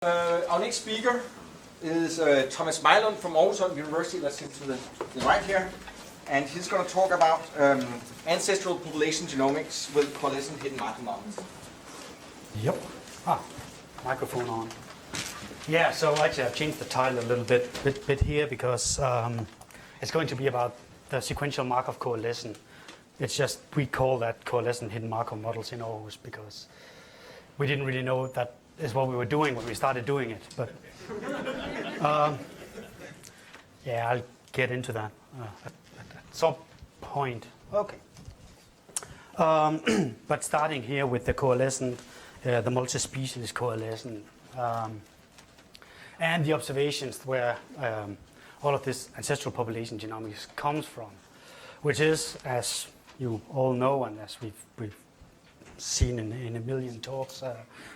Our next speaker is Thomas Mailund from Aarhus University, that's to the right here. And he's going to talk about ancestral population genomics with Coalescent hidden Markov models. Yep. Microphone on. Yeah, so actually I've changed the title a little bit here because it's going to be about the sequential Markov coalescent. It's just, we call that Coalescent hidden Markov models in Aarhus because we didn't really know that is what we were doing when we started doing it. But yeah, I'll get into that at some point. Okay. But starting here with the coalescent, the multispecies correlation, and the observations where all of this ancestral population genomics comes from, which is, as you all know and as we've seen in a million talks,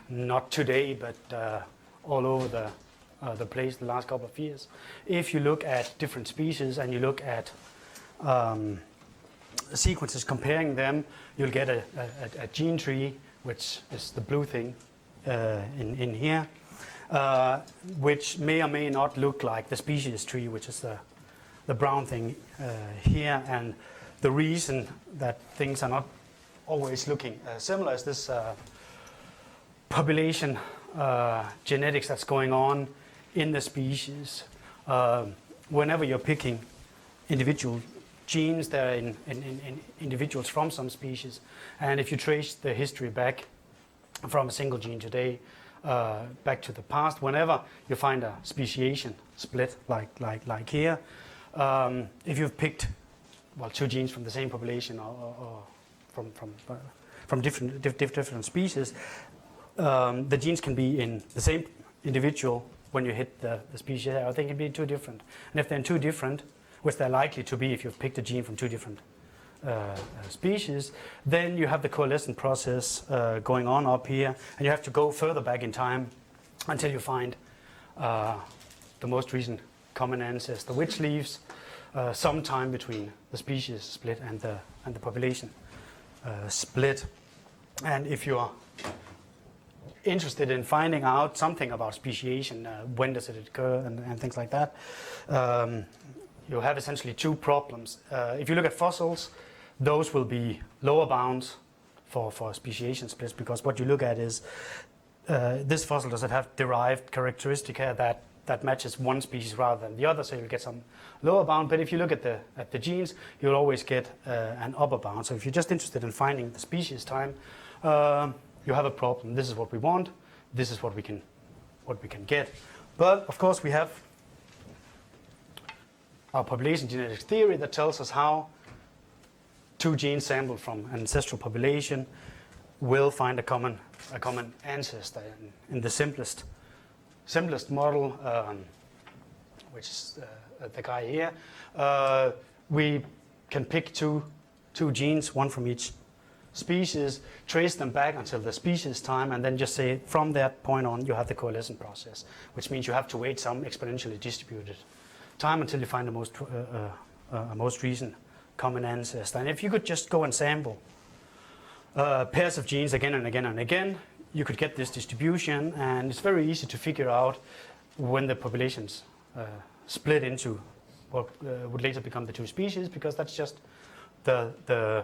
not today, but all over the place the last couple of years. If you look at different species and you look at sequences, comparing them, you'll get a gene tree, which is the blue thing in here, which may or may not look like the species tree, which is the brown thing here. And the reason that things are not always looking similar is this population genetics that's going on in the species. Whenever you're picking individual genes, they're in individuals from some species. And if you trace the history back from a single gene today back to the past, whenever you find a speciation split like here, if you've picked two genes from the same population or from different species, the genes can be in the same individual when you hit the species, or they can be two different. And if they're two different, which they're likely to be if you've picked a gene from two different species, then you have the coalescent process going on up here, and you have to go further back in time until you find the most recent common ancestor, which leaves some time between the species split and the population split. And if you're interested in finding out something about speciation, when does it occur and things like that, you have essentially two problems. If you look at fossils, those will be lower bounds for speciation splits, because what you look at is this fossil, does it have derived characteristic here that matches one species rather than the other, so you'll get some lower bound. But if you look at the genes, you'll always get an upper bound. So if you're just interested in finding the species time, you have a problem. This is what we want. This is what we can get. But of course, we have our population genetics theory that tells us how two genes sampled from an ancestral population will find a common ancestor. In the simplest model, which is the guy here, we can pick two genes, one from each species, trace them back until the species time, and then just say from that point on you have the coalescent process, which means you have to wait some exponentially distributed time until you find the most recent common ancestor. And if you could just go and sample pairs of genes again and again and again, you could get this distribution, and it's very easy to figure out when the populations split into what would later become the two species, because that's just the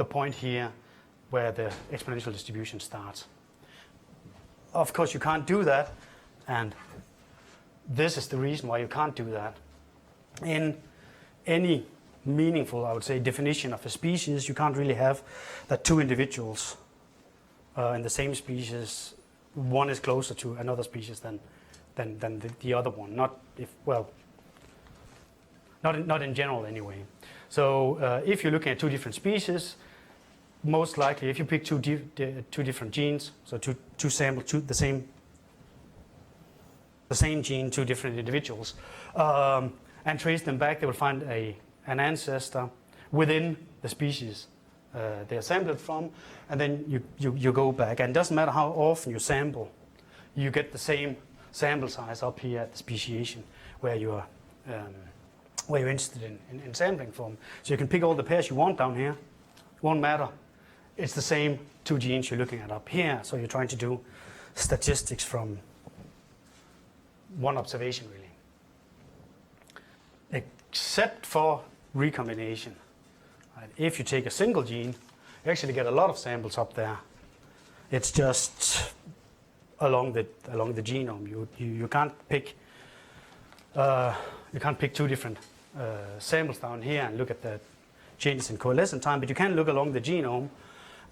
point here where the exponential distribution starts. Of course, you can't do that, and this is the reason why you can't do that. In any meaningful, I would say, definition of a species, you can't really have that two individuals in the same species, one is closer to another species than the other one. Not in general anyway. So if you're looking at two different species, most likely if you pick two different genes, so two samples, the same gene, two different individuals, and trace them back, they will find an ancestor within the species they are sampled from, and then you go back. And it doesn't matter how often you sample, you get the same sample size up here at the speciation where you're interested in sampling from. So you can pick all the pairs you want down here, won't matter. It's the same two genes you're looking at up here, so you're trying to do statistics from one observation really. Except for recombination. Right? If you take a single gene, you actually get a lot of samples up there. It's just along the genome. You can't pick two different samples down here and look at the changes in coalescent time, but you can look along the genome,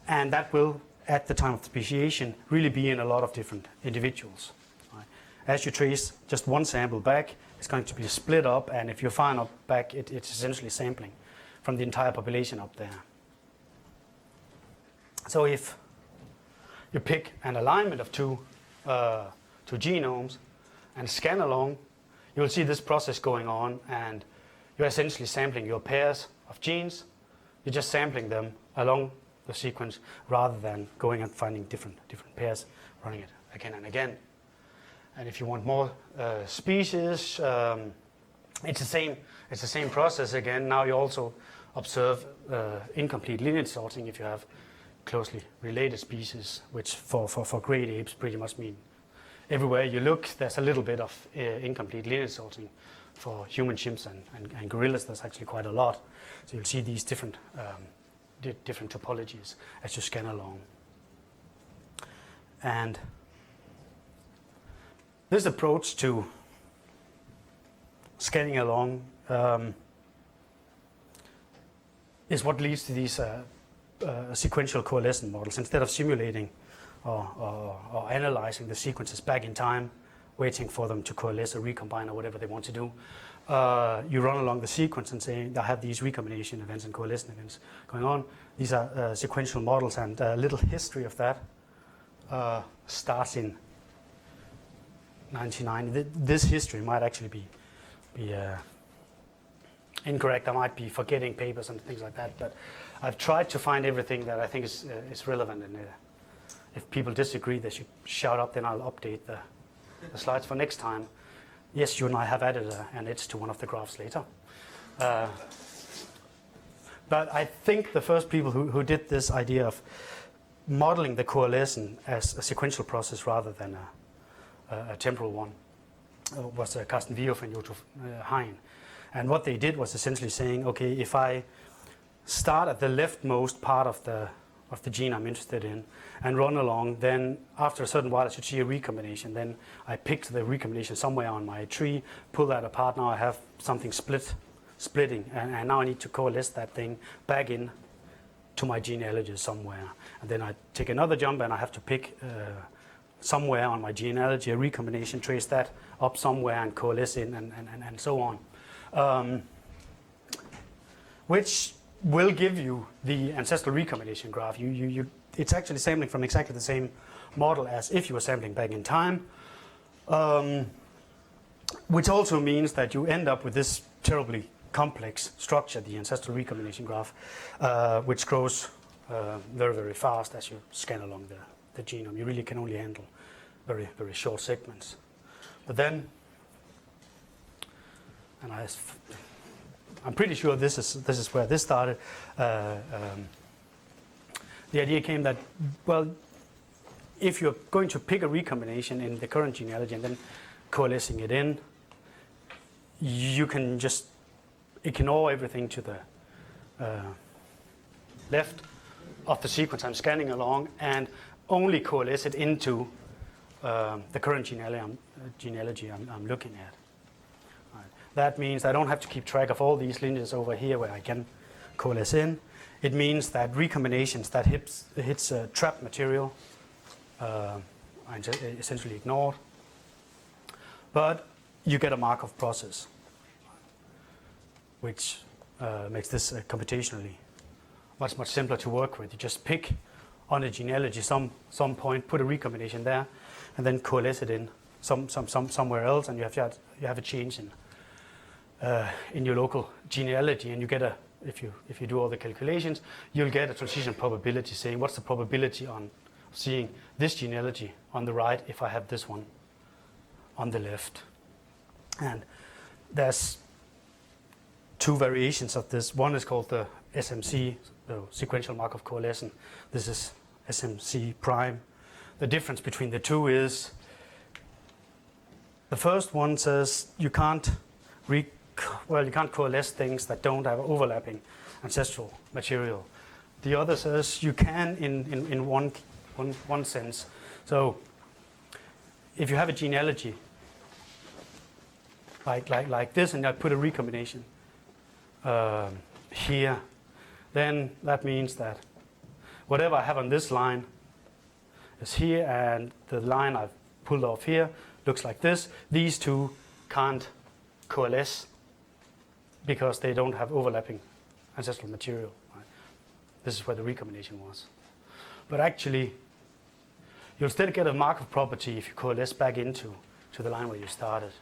and that will, at the time of speciation, really be in a lot of different individuals. Right? As you trace just one sample back, it's going to be split up, and if you find up back, it's essentially sampling from the entire population up there. So if you pick an alignment of two genomes and scan along, you'll see this process going on, and you're essentially sampling your pairs of genes. You're just sampling them along the sequence rather than going and finding different pairs, running it again and again. And if you want more species, it's the same process again. Now you also observe incomplete lineage sorting if you have closely related species, which for great apes pretty much mean everywhere you look there's a little bit of incomplete lineage sorting. For human chimps and gorillas, there's actually quite a lot. So you'll see these different topologies as you scan along. And this approach to scanning along is what leads to these sequential coalescent models. Instead of simulating or analyzing the sequences back in time, waiting for them to coalesce or recombine or whatever they want to do, you run along the sequence and say, I have these recombination events and coalescent events going on. These are sequential models, and a little history of that starts in 1990. This history might actually be incorrect. I might be forgetting papers and things like that, but I've tried to find everything that I think is relevant, and if people disagree, they should shout up, then I'll update the slides for next time. Yes, you and I have added an edge to one of the graphs later. But I think the first people who did this idea of modeling the coalescent as a sequential process rather than a temporal one was Carsten Wiehoff and Jotto Hein. And what they did was essentially saying, okay, if I start at the leftmost part of the gene I'm interested in and run along, then after a certain while I should see a recombination. Then I picked the recombination somewhere on my tree, pull that apart. Now I have something splitting, and now I need to coalesce that thing back in to my genealogy somewhere. And then I take another jump and I have to pick somewhere on my genealogy a recombination, trace that up somewhere and coalesce in, and so on. Which will give you the ancestral recombination graph. It's actually sampling from exactly the same model as if you were sampling back in time, which also means that you end up with this terribly complex structure, the ancestral recombination graph, which grows very, very fast as you scan along the genome. You really can only handle very, very short segments. But then, and I'm pretty sure this is where this started. The idea came that, well, if you're going to pick a recombination in the current genealogy and then coalescing it in, you can just ignore everything to the left of the sequence I'm scanning along and only coalesce it into the current genealogy I'm looking at. That means I don't have to keep track of all these lineages over here where I can coalesce in. It means that recombinations that hits trapped material are essentially ignored. But you get a Markov process, which makes this computationally much simpler to work with. You just pick on a genealogy some point, put a recombination there, and then coalesce it in somewhere else, and you have a change in your local genealogy, and you get if you do all the calculations, you'll get a transition probability saying what's the probability on seeing this genealogy on the right if I have this one on the left. And there's two variations of this. One is called the SMC, the sequential Markov coalescent. This is SMC prime. The difference between the two is The first one says you can't you can't coalesce things that don't have overlapping ancestral material. The other says you can in one sense. So if you have a genealogy like this, and I put a recombination here, then that means that whatever I have on this line is here, and the line I've pulled off here looks like this. These two can't coalesce because they don't have overlapping ancestral material. Right? This is where the recombination was. But actually, you'll still get a Markov property if you coalesce back into the line where you started.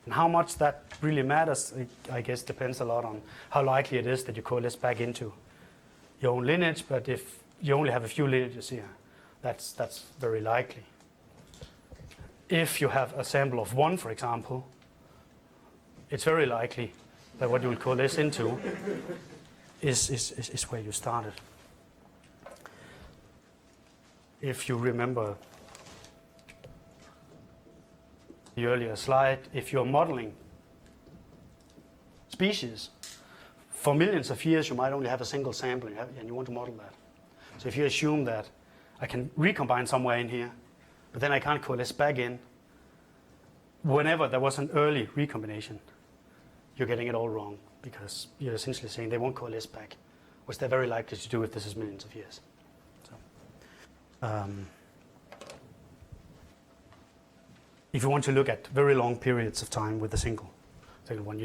And how much that really matters, I guess, depends a lot on how likely it is that you coalesce back into your own lineage. But if you only have a few lineages here, that's very likely. If you have a sample of 1, for example, it's very likely that what you will coalesce into is where you started. If you remember the earlier slide, if you're modeling species, for millions of years you might only have a single sample and you want to model that. So if you assume that I can recombine somewhere in here, but then I can't coalesce back in, whenever there was an early recombination, you're getting it all wrong, because you're essentially saying they won't coalesce back, which they're very likely to do if this is millions of years. So, if you want to look at very long periods of time with a single one,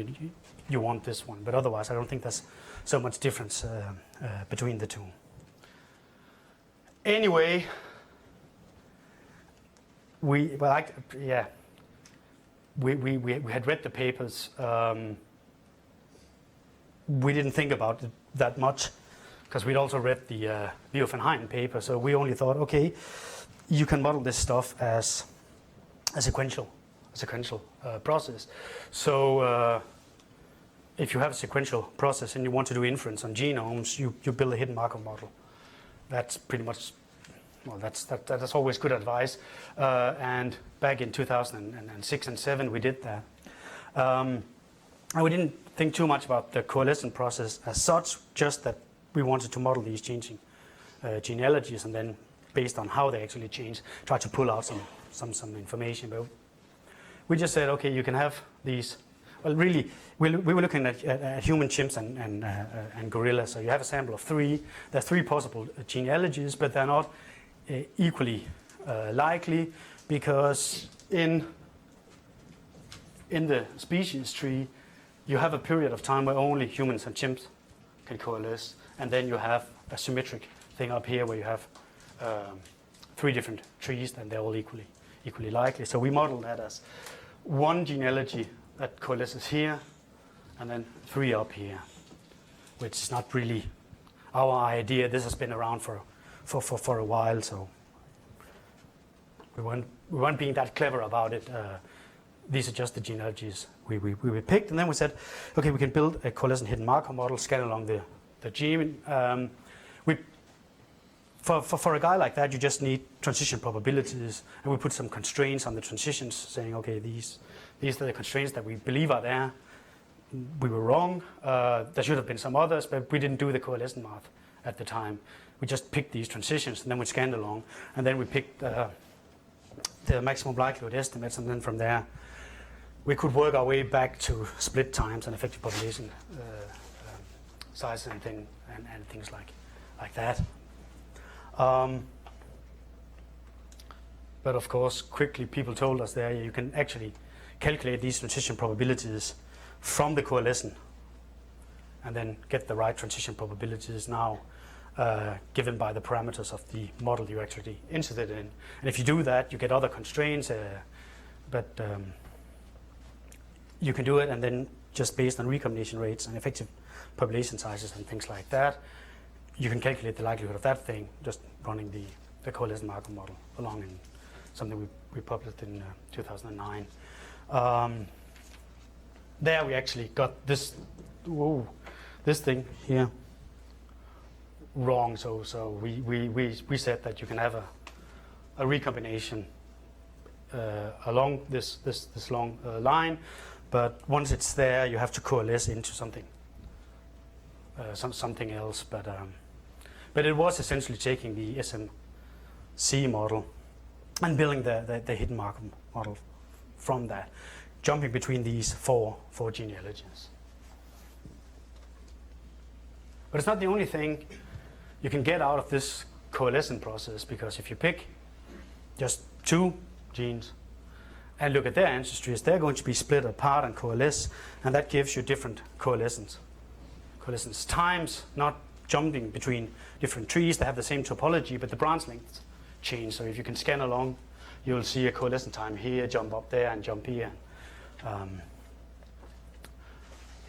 you want this one. But otherwise, I don't think there's so much difference between the two. Anyway, we had read the papers. We didn't think about it that much because we'd also read the Leo van Heijn paper. So we only thought, okay, you can model this stuff as a sequential process. So if you have a sequential process and you want to do inference on genomes, you build a hidden Markov model. That's pretty much, well, that's always good advice. And back in 2006 and 7, we did that. And we didn't think too much about the coalescent process as such, just that we wanted to model these changing genealogies, and then based on how they actually change, try to pull out some information. But we just said, okay, you can have these. Well, really, we were looking at human chimps and gorillas. So you have a sample of 3. There's 3 possible genealogies, but they're not equally likely, because in the species tree, you have a period of time where only humans and chimps can coalesce, and then you have a symmetric thing up here where you have 3 different trees, and they're all equally likely. So we modeled that as 1 genealogy that coalesces here, and then 3 up here, which is not really our idea. This has been around for a while, so we weren't being that clever about it. These are just the genealogies we picked, and then we said, okay, we can build a coalescent hidden Markov model, scan along the gene. For a guy like that, you just need transition probabilities, and we put some constraints on the transitions, saying, okay, these are the constraints that we believe are there. We were wrong. There should have been some others, but we didn't do the coalescent math at the time. We just picked these transitions, and then we scanned along, and then we picked the maximum likelihood estimates, and then from there, we could work our way back to split times and effective population sizes and things like that. But of course, quickly people told us there you can actually calculate these transition probabilities from the coalescent and then get the right transition probabilities now given by the parameters of the model you actually inserted in. And if you do that, you get other constraints, but you can do it, and then just based on recombination rates and effective population sizes and things like that, you can calculate the likelihood of that thing just running the coalescent Markov model along in something we published in 2009. There we actually got this thing here wrong. So we said that you can have a recombination along this long line, but once it's there, you have to coalesce into something something else. But it was essentially taking the SMC model and building the hidden Markov model from that, jumping between these four genealogies. But it's not the only thing you can get out of this coalescent process, because if you pick just 2 genes and look at their ancestries, they're going to be split apart and coalesce, and that gives you different coalescence times, not jumping between different trees. They have the same topology, but the branch lengths change. So if you can scan along, you'll see a coalescent time here, jump up there, and jump here. And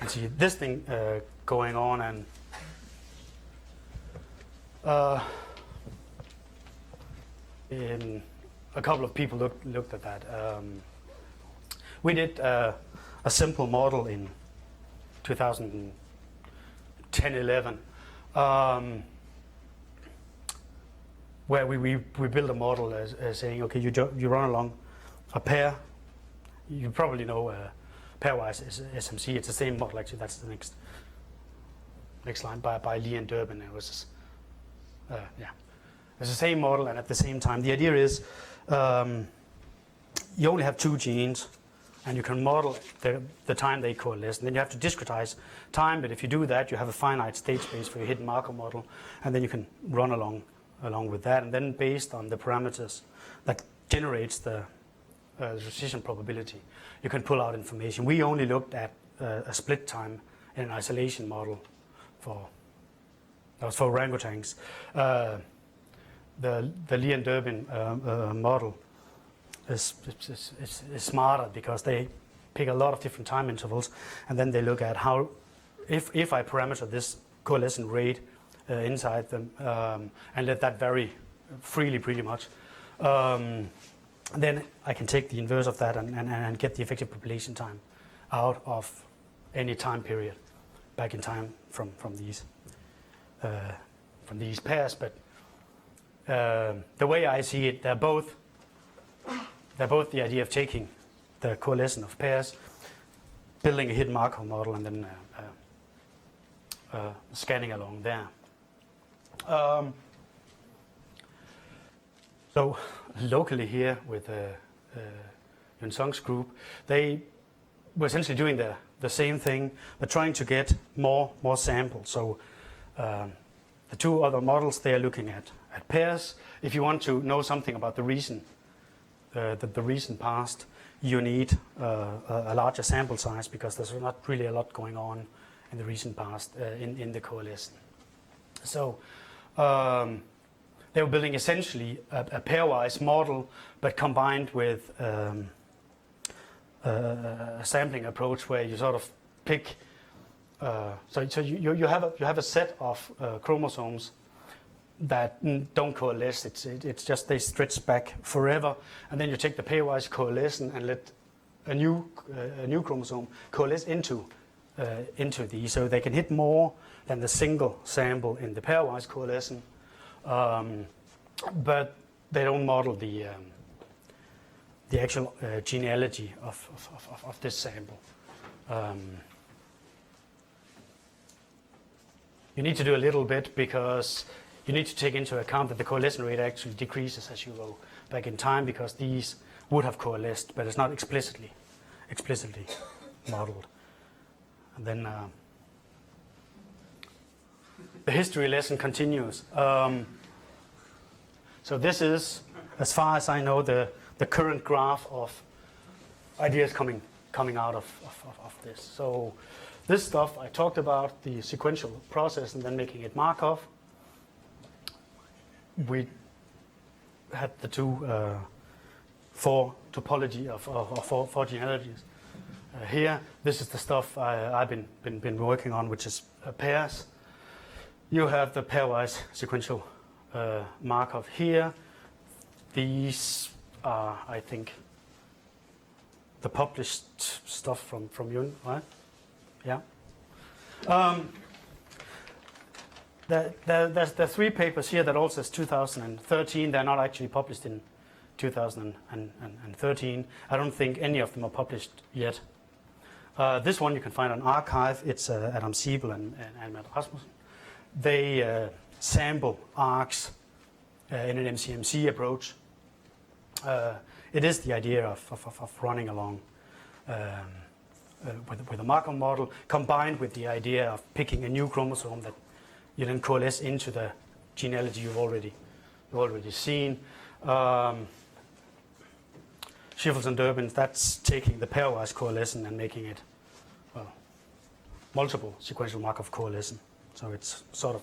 see this thing going on, and a couple of people looked at that. We did a simple model in 2010-11, where we built a model as saying, okay, you run along a pair. You probably know Pairwise SMC. It's the same model, actually. That's the next line by Lee and Durbin. It was it's the same model, and at the same time, the idea is you only have 2 genes, and you can model the time they coalesce. And then you have to discretize time, but if you do that, you have a finite state space for your hidden Markov model, and then you can run along with that. And then based on the parameters that generates the decision probability, you can pull out information. We only looked at a split time in an isolation model for orangutans. The Lee and Durbin model is smarter, because they pick a lot of different time intervals, and then they look at how, if I parameter this coalescent rate inside them, and let that vary freely pretty much, then I can take the inverse of that and get the effective population time out of any time period back in time from these pairs. But the way I see it, they're both the idea of taking the coalescence of pairs, building a hidden Markov model, and then scanning along there. So locally here with Yun Sung's group, they were essentially doing the same thing, but trying to get more samples. So the 2 other models, they are looking at pairs. If you want to know something about the recent past, you need a larger sample size, because there's not really a lot going on in the recent past in the coalescent. So they were building essentially a pairwise model, but combined with a sampling approach where you sort of pick. So you have a set of chromosomes that don't coalesce. It's just they stretch back forever, and then you take the pairwise coalescent and let a new chromosome coalesce into these, so they can hit more than the single sample in the pairwise coalescent, but they don't model the actual genealogy of this sample. You need to do a little bit, because you need to take into account that the coalescent rate actually decreases as you go back in time, because these would have coalesced, but it's not explicitly modeled. And then the history lesson continues. So this is, as far as I know, the current graph of ideas coming out of this. So this stuff I talked about, the sequential process and then making it Markov. We had the 4 topology of 4 genealogies. Here, this is the stuff I've been working on, which is pairs. You have the pairwise sequential Markov here. These are, I think, the published stuff from Yun, right? Yeah. There's 3 papers here that all says 2013. They're not actually published in 2013. I don't think any of them are published yet. This one you can find on Archive. It's Adam Siebel and Matt Rasmussen. They sample arcs in an MCMC approach. It is the idea of running along with a Markov model, combined with the idea of picking a new chromosome that you then coalesce into the genealogy you've already seen. Schiffels and Durbin, that's taking the pairwise coalescent and making it, well, multiple sequential Markov coalescent. So it's sort of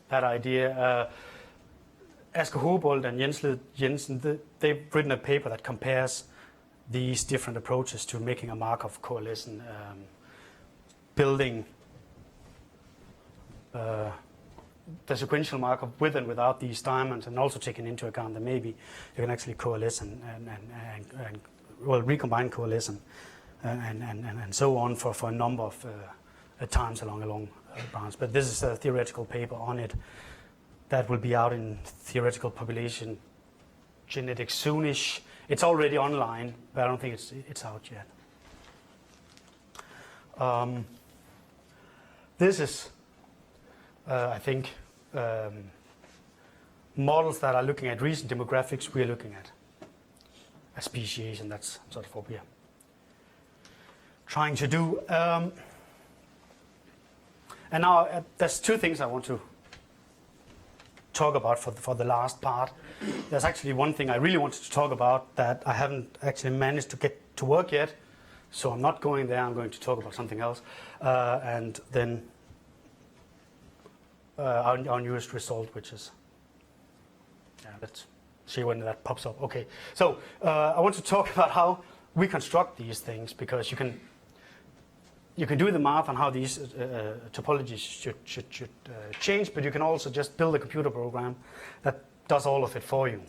that idea. Asger Hobolt and Jens Led Jensen, they've written a paper that compares these different approaches to making a Markov coalescent, building the sequential Markov with and without these diamonds, and also taking into account that maybe you can actually coalesce and recombine coalescent and so on for a number of times along branch. But this is a theoretical paper on it that will be out in theoretical population genetics soonish. It's already online, but I don't think it's out yet. This is, I think, models that are looking at recent demographics. We're looking at a speciation. That's sort of what we are trying to do. And now there's two things I want to talk about for the last part. There's actually one thing I really wanted to talk about that I haven't actually managed to get to work yet, so I'm not going there. I'm going to talk about something else, and then our newest result, which is, let's see when that pops up. Okay, so I want to talk about how we construct these things, because you can do the math on how these topologies should change, but you can also just build a computer program that does all of it for you,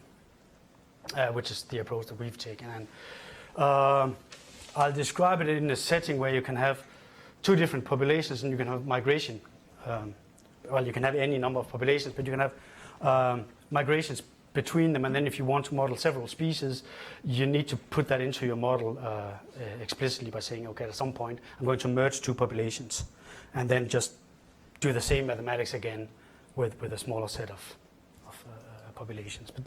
which is the approach that we've taken. And I'll describe it in a setting where you can have two different populations and you can have migration. Well, you can have any number of populations, but you can have migrations between them. And then if you want to model several species, you need to put that into your model explicitly by saying, okay, at some point, I'm going to merge two populations, and then just do the same mathematics again with a smaller set of populations. But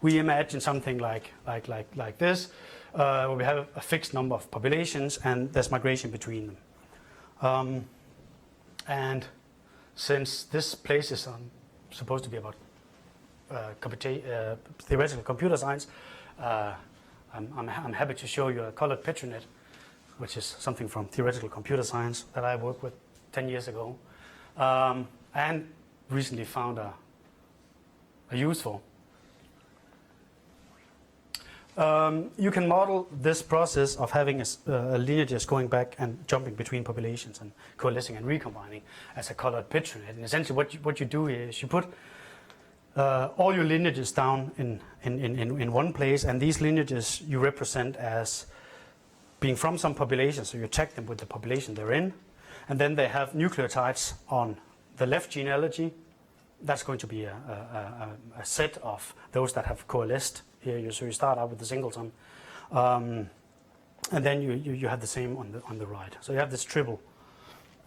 we imagine something like this, where we have a fixed number of populations, and there's migration between them. And since this place is supposed to be about theoretical computer science, I'm happy to show you a colored PetriNet, which is something from theoretical computer science that I worked with 10 years ago, and recently found a use for. You can model this process of having a lineages going back and jumping between populations and coalescing and recombining as a colored PetriNet. And essentially what you do here is you put all your lineages down in one place, and these lineages you represent as being from some population, so you tag them with the population they're in, and then they have nucleotides on the left genealogy. That's going to be a set of those that have coalesced here. So you start out with the singleton, and then you have the same on the right. So you have this triple.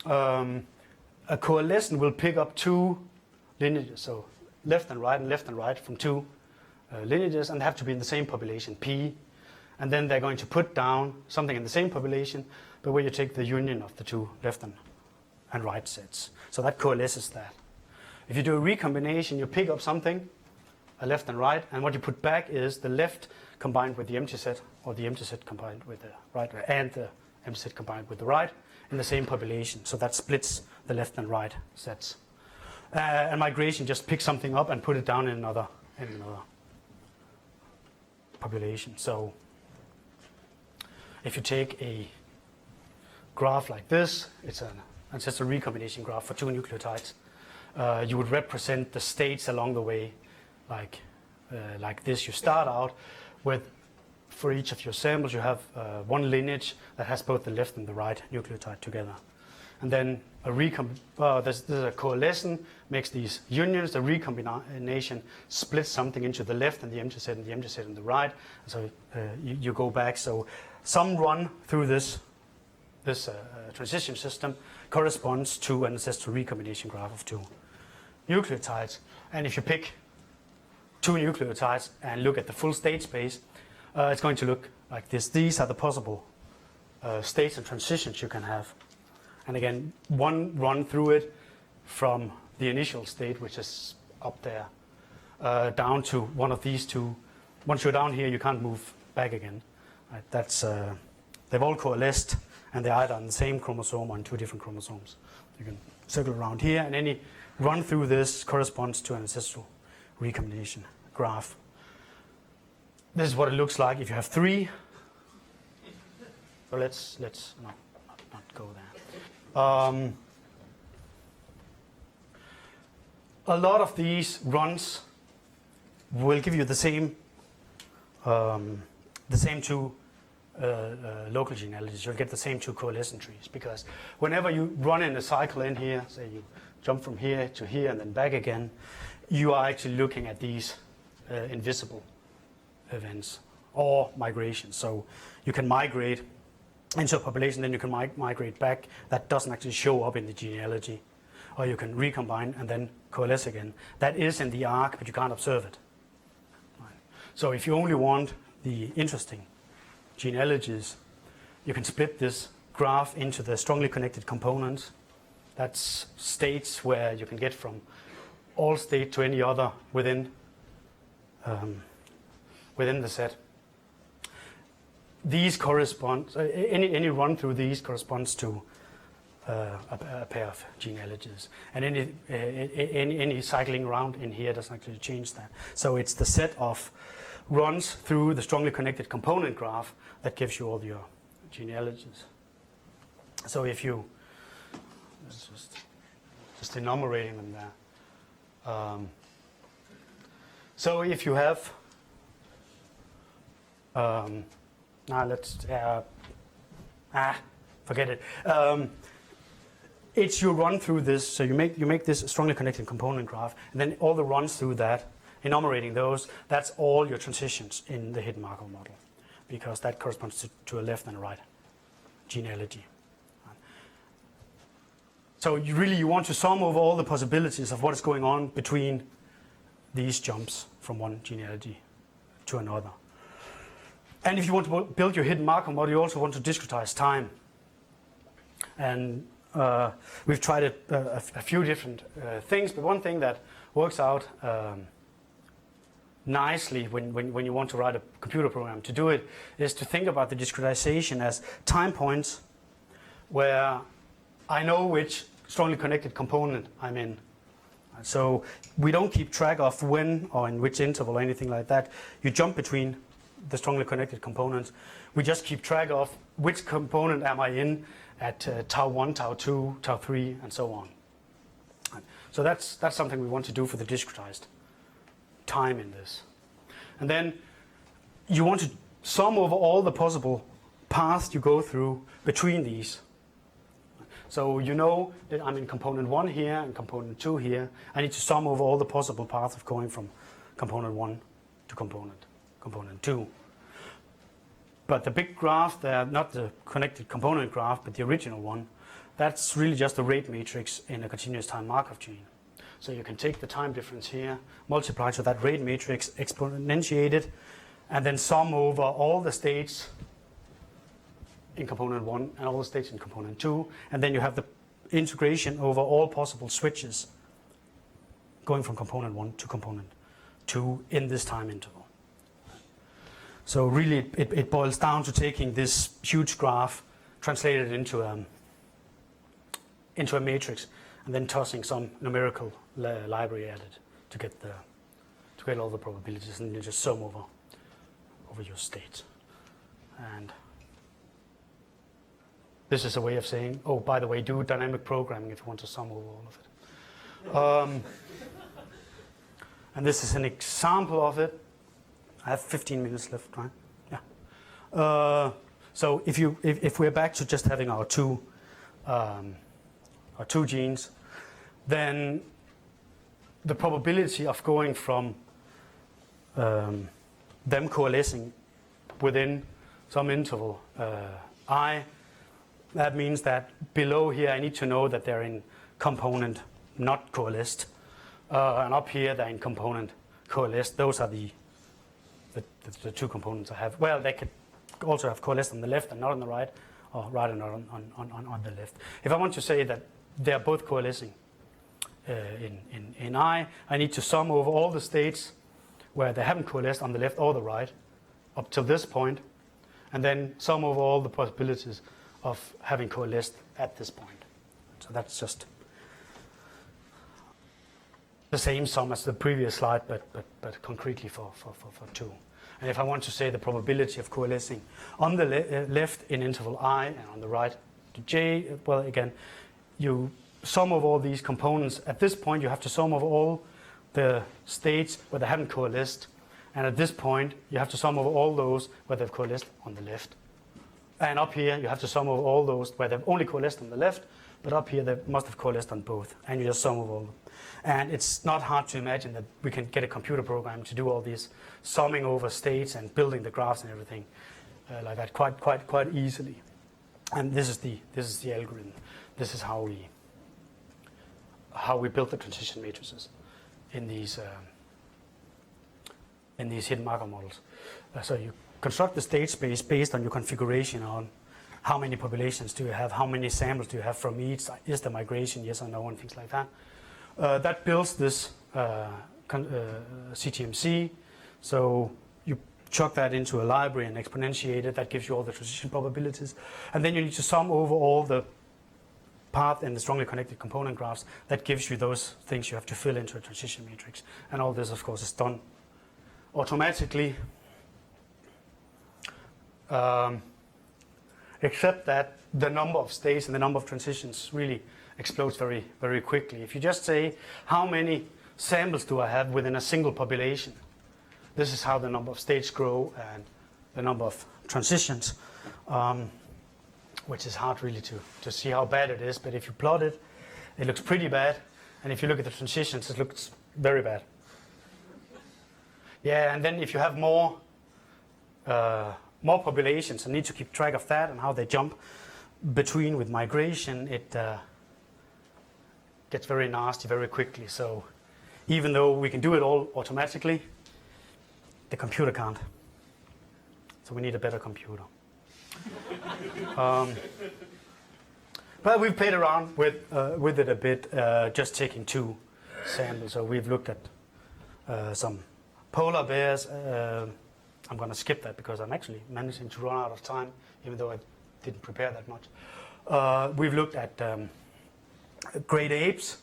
A coalescent will pick up two lineages, so left and right from two lineages, and they have to be in the same population, P. And then they're going to put down something in the same population, but where you take the union of the two left and right sets. So that coalesces that. If you do a recombination, you pick up something, a left and right, and what you put back is the left combined with the empty set, or the empty set combined with the right, and the empty set combined with the right in the same population. So that splits the left and right sets. And migration just picks something up and put it down in another population. So if you take a graph like this, it's an ancestral recombination graph for two nucleotides. You would represent the states along the way like this. You start out with, for each of your samples, you have one lineage that has both the left and the right nucleotide together. And then there's a coalescent makes these unions. The recombination splits something into the left and the empty set on the right. So you go back. So some run through this transition system corresponds to an ancestral recombination graph of two nucleotides. And if you pick two nucleotides and look at the full state space, it's going to look like this. These are the possible states and transitions you can have. And again, one run through it from the initial state, which is up there, down to one of these two. Once you're down here, you can't move back again. Right? That's they've all coalesced, and they're either on the same chromosome or on two different chromosomes. You can circle around here, and any run through this corresponds to an ancestral recombination graph. This is what it looks like if you have three. So let's not go there. A lot of these runs will give you the same two local genealogies. You'll get the same two coalescent trees, because whenever you run in a cycle in here, say you jump from here to here and then back again, you are actually looking at these invisible events or migration. So you can migrate into a population, then you can migrate back. That doesn't actually show up in the genealogy. Or you can recombine and then coalesce again. That is in the arc, but you can't observe it. Right. So if you only want the interesting genealogies, you can split this graph into the strongly connected components. That's states where you can get from all state to any other within the set. These correspond, any run through these corresponds to a pair of genealogies. And any cycling around in here doesn't actually change that. So it's the set of runs through the strongly connected component graph that gives you all your genealogies. So if you, just enumerating them there. So if you have, forget it. It's you run through this, so you make this strongly connected component graph, and then all the runs through that, enumerating those, that's all your transitions in the hidden Markov model, because that corresponds to a left and a right genealogy. So you want to sum over all the possibilities of what is going on between these jumps from one genealogy to another. And if you want to build your hidden Markov model, you also want to discretize time. And we've tried a few different things, but one thing that works out nicely when you want to write a computer program to do it is to think about the discretization as time points where I know which strongly connected component I'm in. So we don't keep track of when or in which interval or anything like that. You jump between the strongly connected components. We just keep track of which component am I in at tau 1, tau 2, tau 3, and so on. So that's something we want to do for the discretized time in this. And then you want to sum over all the possible paths you go through between these. So you know that I'm in component 1 here and component 2 here. I need to sum over all the possible paths of going from component 1 to component 2. But the big graph there, not the connected component graph, but the original one, that's really just a rate matrix in a continuous time Markov chain. So you can take the time difference here, multiply to that rate matrix, exponentiate it, and then sum over all the states in component 1 and all the states in component 2, and then you have the integration over all possible switches going from component 1 to component 2 in this time interval. So really it boils down to taking this huge graph, translate it into a matrix, and then tossing some numerical library at it to get all the probabilities, and you just sum over your states. And this is a way of saying, oh, by the way, do dynamic programming if you want to sum over all of it. And this is an example of it. I have 15 minutes left, right? Yeah. So if we're back to just having our two or 2 genes, then the probability of going from them coalescing within some interval I, that means that below here I need to know that they're in component not coalesced, and up here they're in component coalesced. Those are the 2 components I have. Well, they could also have coalesced on the left and not on the right, or right and not on the left. If I want to say that they're both coalescing in I need to sum over all the states where they haven't coalesced on the left or the right up till this point, and then sum over all the possibilities of having coalesced at this point. So that's just the same sum as the previous slide, but concretely for 2. And if I want to say the probability of coalescing on the left in interval I and on the right to j, well, again, you sum of all these components. At this point, you have to sum of all the states where they haven't coalesced. And at this point, you have to sum over all those where they've coalesced on the left. And up here, you have to sum over all those where they've only coalesced on the left, but up here they must have coalesced on both. And you just sum over all of them. And it's not hard to imagine that we can get a computer program to do all this summing over states and building the graphs and everything like that quite easily. And this is the algorithm. This is how we build the transition matrices in these hidden Markov models. So you construct the state space based on your configuration on how many populations do you have, how many samples do you have from each, is the migration, yes or no, and things like that. That builds this CTMC. So you chuck that into a library and exponentiate it. That gives you all the transition probabilities. And then you need to sum over all the path and the strongly connected component graphs. That gives you those things you have to fill into a transition matrix. And all this, of course, is done automatically. Except that the number of states and the number of transitions really explodes very, very quickly. If you just say, how many samples do I have within a single population? This is how the number of states grow and the number of transitions, which is hard really to see how bad it is. But if you plot it, it looks pretty bad. And if you look at the transitions, it looks very bad. Yeah, and then if you have more populations and need to keep track of that and how they jump between with migration, it gets very nasty very quickly. So even though we can do it all automatically, the computer can't. So we need a better computer. But we've played around with it a bit, just taking 2 samples. So we've looked at some polar bears. I'm going to skip that because I'm actually managing to run out of time, even though I didn't prepare that much. We've looked at great apes,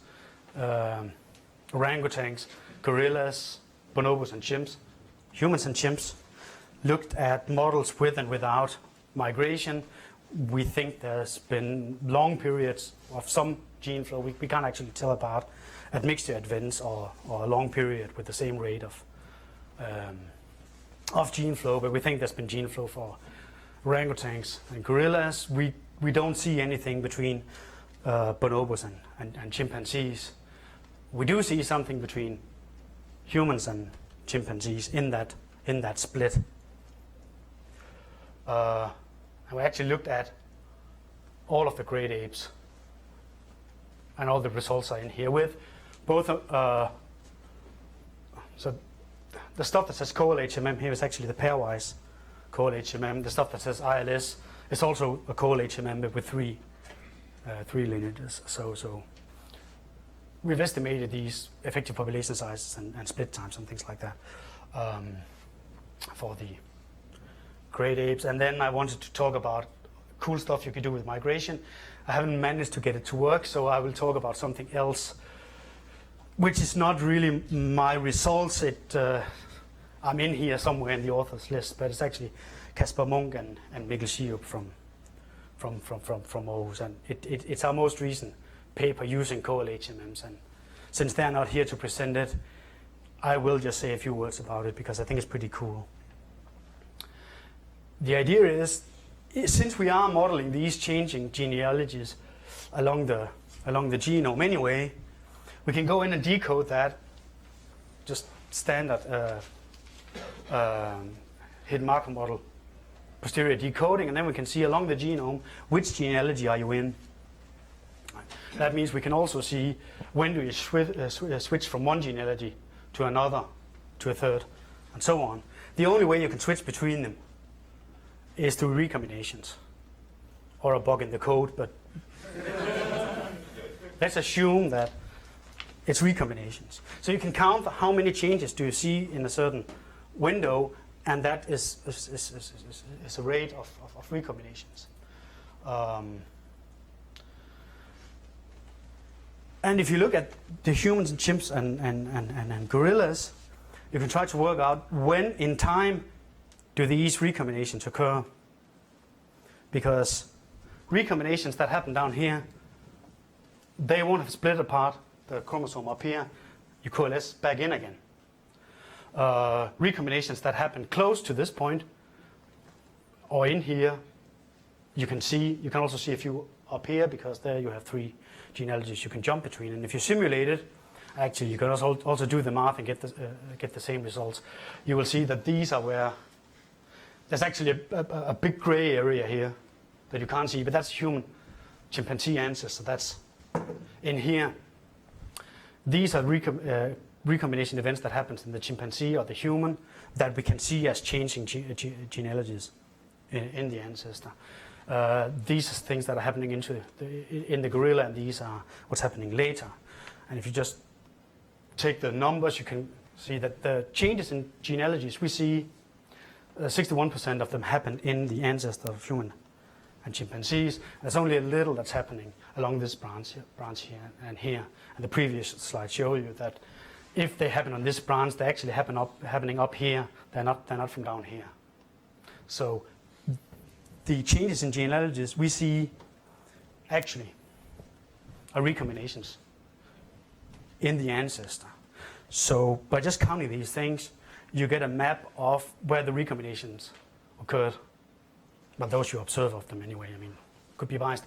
orangutans, gorillas, bonobos and chimps, humans and chimps. Looked at models with and without migration. We think there's been long periods of some gene flow. We can't actually tell apart at mixture events or a long period with the same rate of gene flow, but we think there's been gene flow for orangutans and gorillas. We don't see anything between bonobos and chimpanzees. We do see something between humans and chimpanzees in that split. And we actually looked at all of the great apes, and all the results are in here with both. So the stuff that says CoalHMM here is actually the pairwise CoalHMM. The stuff that says ILS is also a CoalHMM, but with three lineages. So we've estimated these effective population sizes and split times and things like that for the great apes. And then I wanted to talk about cool stuff you could do with migration. I haven't managed to get it to work, so I will talk about something else, which is not really my results. I'm in here somewhere in the authors list, but it's actually Casper Monken and Mikkel Schiup from Aarhus, and it's our most recent paper using CoalHMMs. And since they're not here to present it, I will just say a few words about it because I think it's pretty cool. The idea is, since we are modeling these changing genealogies along the along the genome anyway. We can go in and decode that, just standard hidden Markov model posterior decoding, and then we can see along the genome which genealogy are you in. That means we can also see when do you switch from one genealogy to another, to a third, and so on. The only way you can switch between them is through recombinations, or a bug in the code, but let's assume that it's recombinations. So you can count how many changes do you see in a certain window, and that is a rate of recombinations. And if you look at the humans and chimps and gorillas, you can try to work out when in time do these recombinations occur. Because recombinations that happen down here, they won't have split apart the chromosome up here. You coalesce back in again. Recombinations that happen close to this point or in here, you can also see a few up here, because there you have 3 genealogies you can jump between. And if you simulate it, actually you can also do the math and get the same results. You will see that these are where there's actually a big gray area here that you can't see, but that's human chimpanzee ancestor. That's in here. These are recombination events that happens in the chimpanzee or the human that we can see as changing genealogies in the ancestor. These are things that are happening in the gorilla, and these are what's happening later. And if you just take the numbers, you can see that the changes in genealogies, we see 61% of them happen in the ancestor of human and chimpanzees. There's only a little that's happening along this branch here and here. And the previous slide showed you that if they happen on this branch, they actually happening up here. They're not from down here. So the changes in genealogies we see actually are recombinations in the ancestor. So by just counting these things, you get a map of where the recombinations occurred. Well, those you observe of them anyway. I mean, could be biased.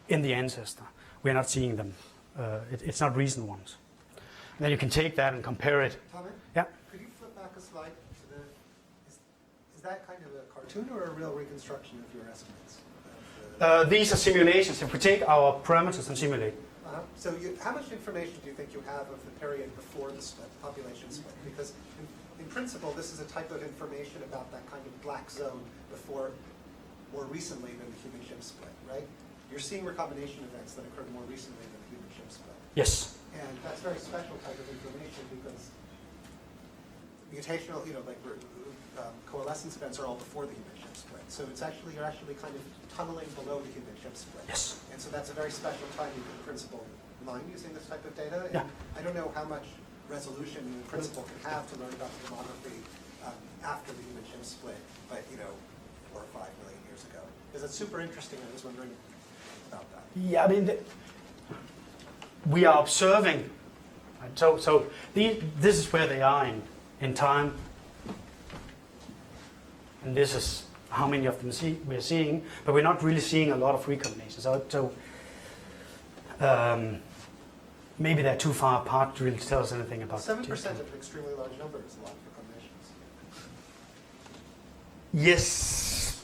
In the ancestor, we're not seeing them. It's not recent ones. And then you can take that and compare it. Tommy? Yeah. Could you flip back a slide to the? Is that kind of a cartoon or a real reconstruction of your estimates? These are simulations. If we take our parameters and simulate. So how much information do you think you have of the period before the split, population split? Because in principle, this is a type of information about that kind of black zone before, more recently than the human chimp split, right? You're seeing recombination events that occurred more recently than the human chimp split. Yes. And that's very special type of information because mutational, coalescence events are all before the human chimp split. So you're actually kind of tunneling below the human chimp split. Yes. And so that's a very special time you can principle mine using this type of data. And yeah. I don't know how much resolution you in principle can have to learn about the demography after the human chimp split, but 4 or 5 million years ago. Because it's super interesting. I was wondering about that. Yeah, I mean, we are observing. So this is where they are in time, and this is how many of them we're seeing, but we're not really seeing a lot of recombinations. So maybe they're too far apart to really tell us anything about 7% of an extremely large number is a lot of recombinations. Yes.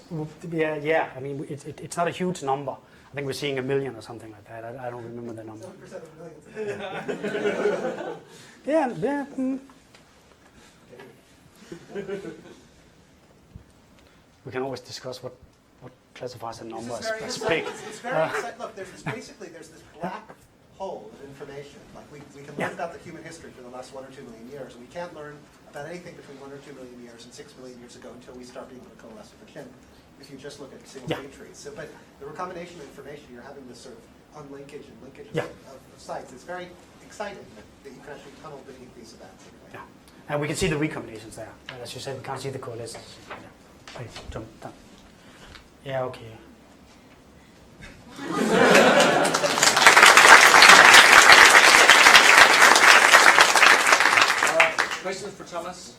Yeah. I mean, it's not a huge number. I think we're seeing 1 million or something like that. I don't remember the number. 7% of millions. Yeah. We can always discuss what classifies a number as big. It's very exciting. Look, there's this black hole of information. Like we can learn about the human history for the last 1 or 2 million years, and we can't learn about anything between 1 or 2 million years and 6 million years ago until we start being able to coalesce with a chimp. If you just look at single gene trees. So, but the recombination information, you're having this sort of unlinkage and linkage of sites. It's very exciting that you can actually tunnel beneath these events. Anyway. Yeah, and we can see the recombinations there. And as you said, we can't see the coalescence. Yeah. Wait, jump down. Yeah, okay. Questions for Thomas?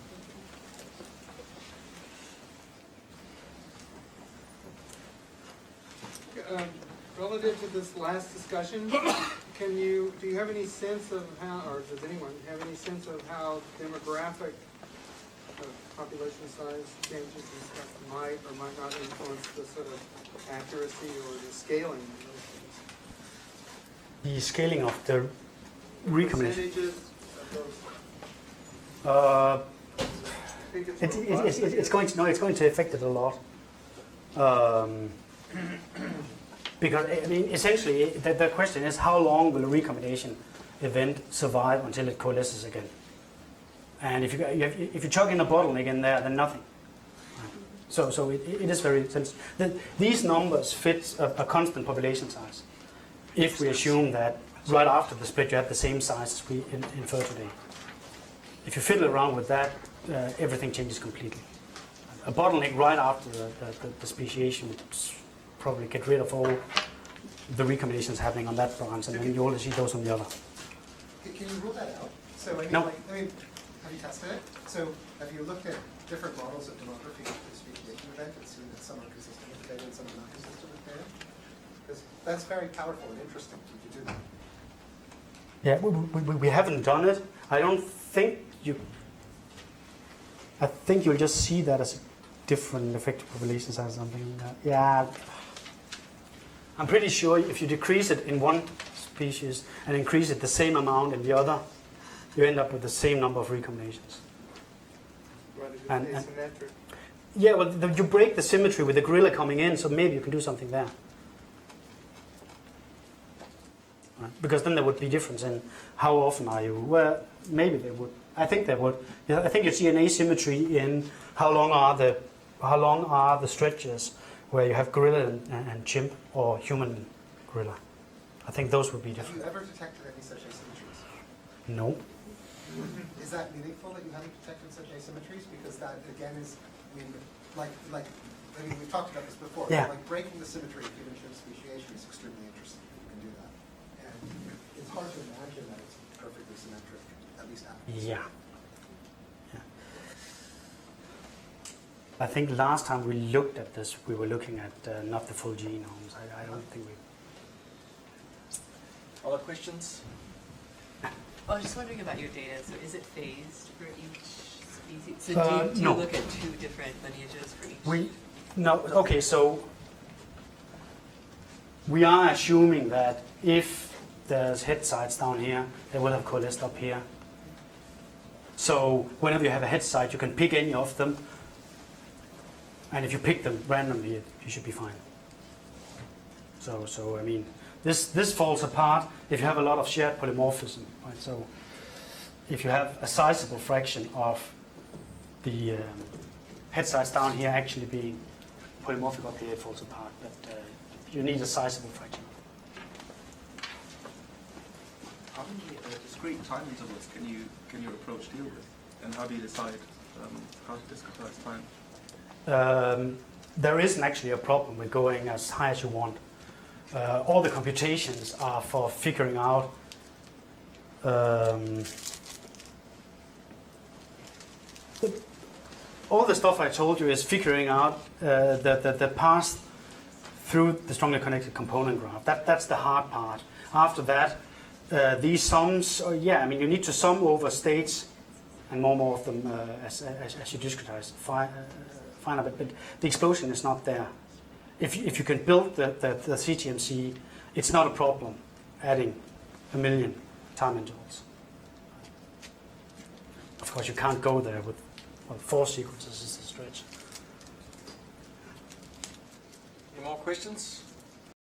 Relative to this last discussion, do you have any sense of how, or does anyone have any sense of how demographic population size changes and stuff might or might not influence the sort of accuracy or the scaling of those things? The scaling of the recombination. Percentages of those. It's going to affect it a lot. Because I mean, essentially, the question is how long will a recombination event survive until it coalesces again? And if you chuck in a bottleneck in there, then nothing. So it is very sensitive. These numbers fit a constant population size. If we assume that right after the split you have the same size as we infer today. If you fiddle around with that, everything changes completely. A bottleneck right after the speciation would probably get rid of all the recombinations happening on that branch, and then you only see those on the other. Can you rule that out? So I mean, No. have you tested it? So have you looked at different models of demography of the speciation event and seen that some are consistent with data and some are not consistent with data? Because that's very powerful and interesting if you could do that. Yeah, we haven't done it. I don't think you. I think you'll just see that as a different effective population size or something like that. Yeah. I'm pretty sure if you decrease it in one species and increase it the same amount in the other, you end up with the same number of recombinations. Rather than asymmetric. Yeah, well, you break the symmetry with the gorilla coming in, so maybe you can do something there. Right? Because then there would be difference in how often are you. Well, maybe they would. I think they would. Yeah, I think you see an asymmetry in how long are the stretches where you have gorilla and chimp or human gorilla. I think those would be Have different. you ever detected any such asymmetries? No. Is that meaningful that you haven't detected such asymmetries? Because that again is, I mean, we've talked about this before. Yeah. Like breaking the symmetry of human chimp speciation is extremely interesting. You can do that, and it's hard to imagine that it's perfectly symmetric, at least after. Yeah. I think last time we looked at this, we were looking at not the full genomes. I don't think we. Other questions? I was just wondering about your data. So is it phased for each species? So do you no. look at two different lineages for each? Okay, so we are assuming that if there's head sites down here, they will have coalesced up here. So whenever you have a head site, you can pick any of them. And if you pick them randomly, you should be fine. So I mean, this falls apart if you have a lot of shared polymorphism, right? So if you have a sizable fraction of the head sites down here actually being polymorphic up here, it falls apart. But you need a sizable fraction. How many discrete time intervals can your approach deal with, and how do you decide how to discretize time? There isn't actually a problem with going as high as you want. All the computations are for figuring out all the stuff I told you is figuring out the path through the strongly connected component graph. That's the hard part. After that, these sums, I mean, you need to sum over states and more of them as you discretize. Fine, but the explosion is not there. If you can build the CTMC, it's not a problem adding 1 million time intervals. Of course, you can't go there with 4 sequences is a stretch. Any more questions?